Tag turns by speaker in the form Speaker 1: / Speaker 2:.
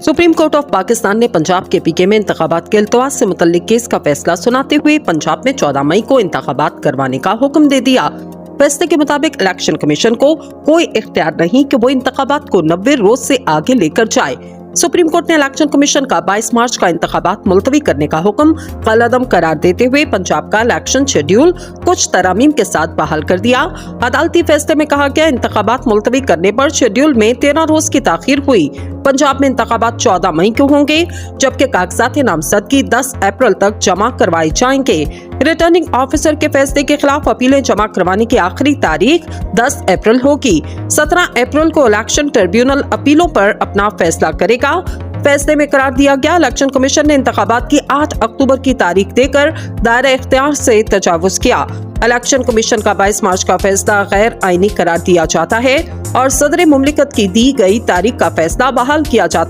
Speaker 1: Supreme court of Pakistan ने पंजाब के पीके में इंतखाबात के इल्तवास से मुतल्लिक केस का फैसला सुनाते हुए पंजाब में 14 मई को इंतखाबात करवाने का हुक्म दे दिया। फैसले के मुताबिक इलेक्शन कमीशन को कोई इख्तियार नहीं कि वो इंतखाबात को 90 रोज से आगे लेकर जाए। सुप्रीम कोर्ट ने इलेक्शन कमीशन का 22 मार्च का इंतखाबात मुलतवी करने का हुक्म कलअदम करार देते हुए पंजाब का इलेक्शन शेड्यूल कुछ तरामीम के साथ बहाल कर दिया। अदालती फैसले में कहा गया, इंतखाबात मुलतवी करने पर शेड्यूल में 13 रोज की ताखीर हुई। पंजाब में इंतखाबात 14 मई को होंगे, जबकि कागजात नामजदगी 10 अप्रैल तक जमा करवाए जाएंगे। रिटर्निंग ऑफिसर के फैसले के खिलाफ अपीलें जमा करवाने की आखिरी तारीख 10 अप्रैल होगी। 17 अप्रैल को इलेक्शन ट्रिब्यूनल अपीलों पर अपना फैसला करेगा। फैसले में करार दिया गया, इलेक्शन कमीशन ने इंतखाबात की 8 अक्टूबर की तारीख देकर दायरा इख्तियार से तजावुज किया। इलेक्शन कमीशन का 22 मार्च का फैसला गैर आईनी करार दिया जाता है और सदर मुमलिकत की दी गई तारीख का फैसला बहाल किया जाता है।